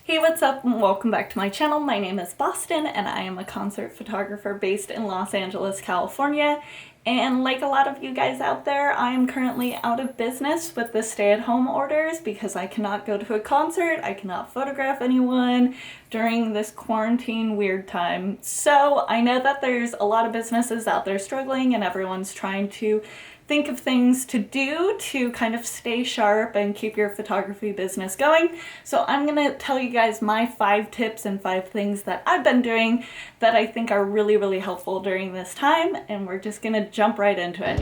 Hey, what's up, and welcome back to my channel. My name is Boston, and I am a concert photographer based in Los Angeles, California. And like a lot of you guys out there, I am currently out of business with the stay-at-home orders because I cannot go to a concert, I cannot photograph anyone during this quarantine weird time. So I know that there's a lot of businesses out there struggling, and everyone's trying to think of things to do to kind of stay sharp and keep your photography business going. So I'm gonna tell you guys my 5 tips and 5 things that I've been doing that I think are really, really helpful during this time, and we're just gonna jump right into it.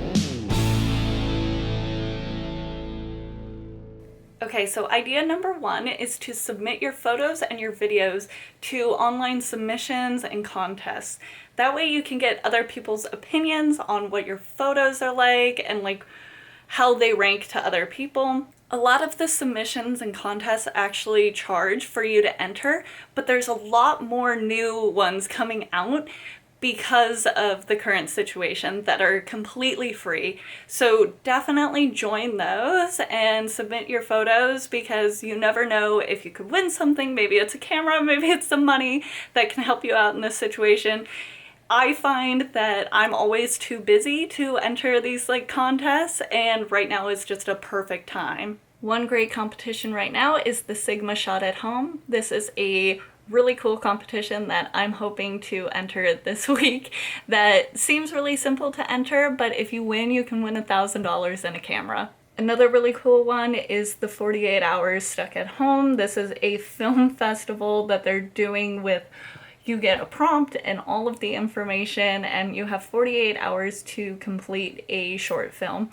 Okay, so idea number 1 is to submit your photos and your videos to online submissions and contests. That way you can get other people's opinions on what your photos are like and like how they rank to other people. A lot of the submissions and contests actually charge for you to enter, but there's a lot more new ones coming out because of the current situation that are completely free. So definitely join those and submit your photos, because you never know if you could win something. Maybe it's a camera, maybe it's some money that can help you out in this situation. I find that I'm always too busy to enter these contests, and right now is just a perfect time. One great competition right now is the Sigma Shot at Home. This is a really cool competition that I'm hoping to enter this week that seems really simple to enter, but if you win, you can win $1,000 and a camera. Another really cool one is the 48 Hours Stuck at Home. This is a film festival that they're doing with, you get a prompt and all of the information, and you have 48 hours to complete a short film.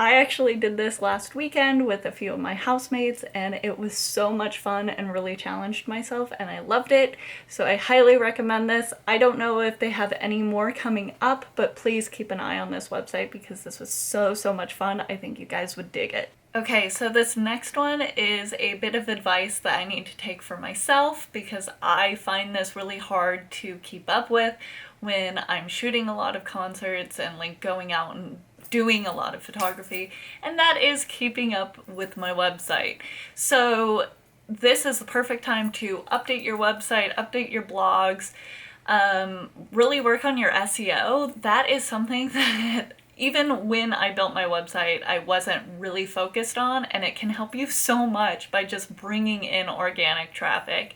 I actually did this last weekend with a few of my housemates, and it was so much fun and really challenged myself, and I loved it. So I highly recommend this. I don't know if they have any more coming up, but please keep an eye on this website because this was so much fun. I think you guys would dig it. Okay, so this next one is a bit of advice that I need to take for myself, because I find this really hard to keep up with when I'm shooting a lot of concerts and going out and doing a lot of photography, and that is keeping up with my website. So this is the perfect time to update your website, update your blogs, really work on your SEO. That is something that even when I built my website, I wasn't really focused on, and it can help you so much by just bringing in organic traffic.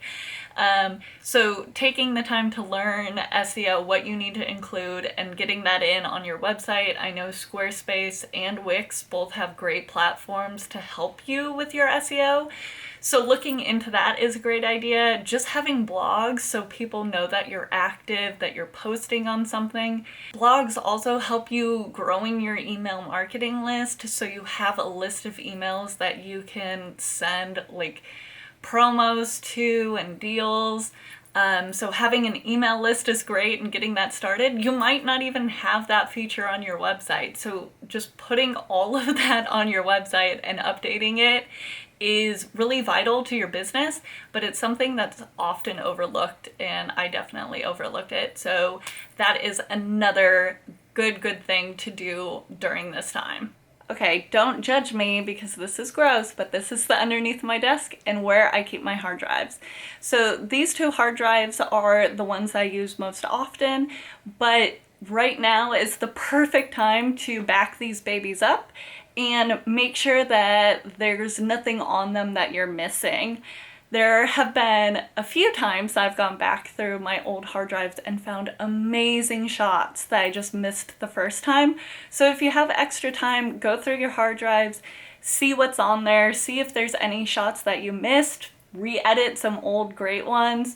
So taking the time to learn SEO, what you need to include, and getting that in on your website. I know Squarespace and Wix both have great platforms to help you with your SEO. So looking into that is a great idea. Just having blogs so people know that you're active, that you're posting on something. Blogs also help you growing your email marketing list, so you have a list of emails that you can send promos to and deals. So having an email list is great and getting that started. You might not even have that feature on your website. So just putting all of that on your website and updating it is really vital to your business, but it's something that's often overlooked, and I definitely overlooked it. So that is another good thing to do during this time. Okay, don't judge me because this is gross, but this is the underneath my desk and where I keep my hard drives. So these 2 hard drives are the ones I use most often, but right now is the perfect time to back these babies up and make sure that there's nothing on them that you're missing. There have been a few times I've gone back through my old hard drives and found amazing shots that I just missed the first time. So if you have extra time, go through your hard drives, see what's on there, see if there's any shots that you missed, re-edit some old great ones.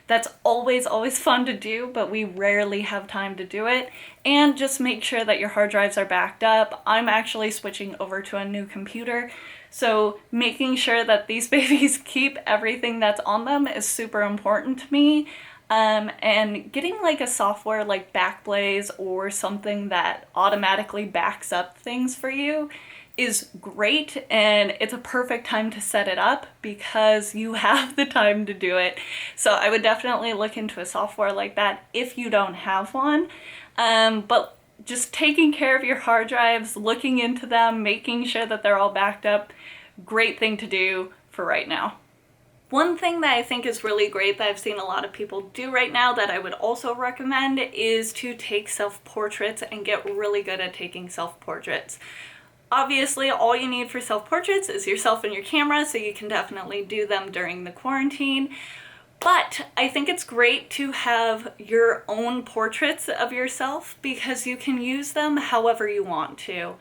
That's always fun to do, but we rarely have time to do it. And just make sure that your hard drives are backed up. I'm actually switching over to a new computer, so making sure that these babies keep everything that's on them is super important to me. And getting a software like Backblaze or something that automatically backs up things for you is great, and it's a perfect time to set it up because you have the time to do it. So I would definitely look into a software like that if you don't have one. But just taking care of your hard drives, looking into them, making sure that they're all backed up, great thing to do for right now. One thing that I think is really great that I've seen a lot of people do right now that I would also recommend is to take self-portraits and get really good at taking self-portraits. Obviously, all you need for self-portraits is yourself and your camera, so you can definitely do them during the quarantine. But I think it's great to have your own portraits of yourself because you can use them however you want to.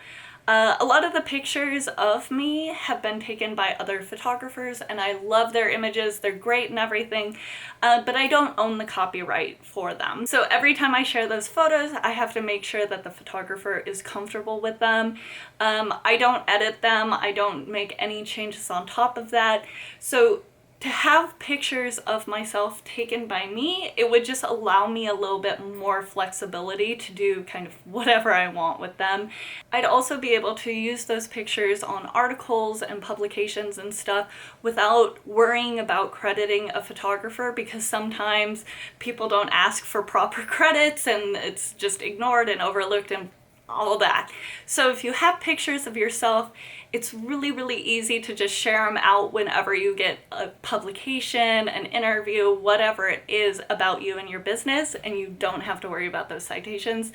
A lot of the pictures of me have been taken by other photographers, and I love their images. They're great and everything, but I don't own the copyright for them. So every time I share those photos, I have to make sure that the photographer is comfortable with them. I don't edit them. I don't make any changes on top of that. So to have pictures of myself taken by me, it would just allow me a little bit more flexibility to do kind of whatever I want with them. I'd also be able to use those pictures on articles and publications and stuff without worrying about crediting a photographer, because sometimes people don't ask for proper credits and it's just ignored and overlooked and all that. So if you have pictures of yourself, it's really, really easy to just share them out whenever you get a publication, an interview, whatever it is about you and your business, and you don't have to worry about those citations.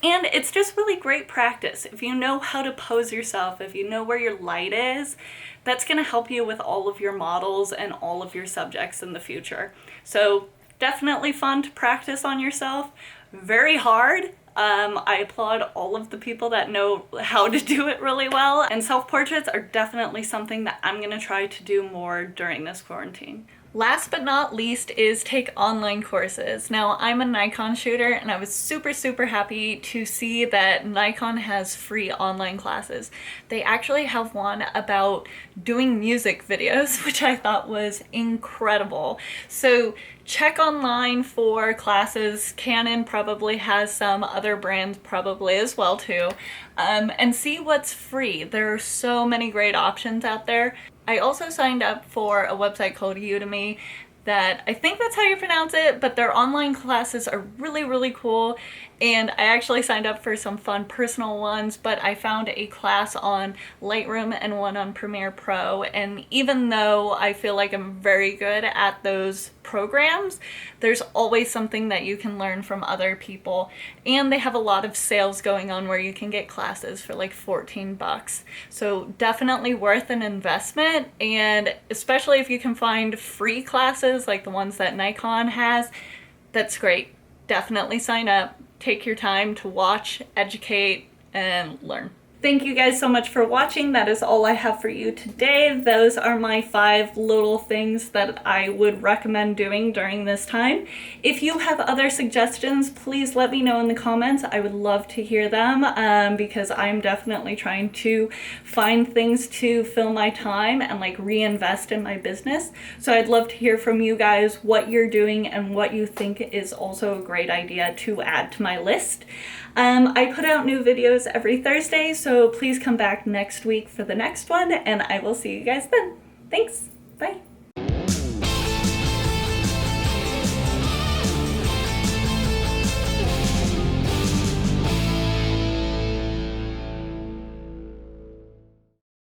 And it's just really great practice. If you know how to pose yourself, if you know where your light is, that's going to help you with all of your models and all of your subjects in the future. So definitely fun to practice on yourself. Very hard. I applaud all of the people that know how to do it really well, and self-portraits are definitely something that I'm going to try to do more during this quarantine. Last but not least is take online courses. Now, I'm a Nikon shooter, and I was super happy to see that Nikon has free online classes. They actually have one about doing music videos, which I thought was incredible. So check online for classes. Canon probably has some, other brands probably as well too, and see what's free. There are so many great options out there. I also signed up for a website called Udemy that I think that's how you pronounce it, but their online classes are really cool, and I actually signed up for some fun personal ones, but I found a class on Lightroom and one on Premiere Pro, and even though I feel like I'm very good at those programs, there's always something that you can learn from other people, and they have a lot of sales going on where you can get classes for like $14. So definitely worth an investment, and especially if you can find free classes like the ones that Nikon has, that's great. Definitely sign up, take your time to watch, educate, and learn. Thank you guys so much for watching. That is all I have for you today. Those are my 5 little things that I would recommend doing during this time. If you have other suggestions, please let me know in the comments. I would love to hear them because I'm definitely trying to find things to fill my time and like reinvest in my business. So I'd love to hear from you guys what you're doing and what you think is also a great idea to add to my list. I put out new videos every Thursday, so please come back next week for the next one, and I will see you guys then. Thanks. Bye.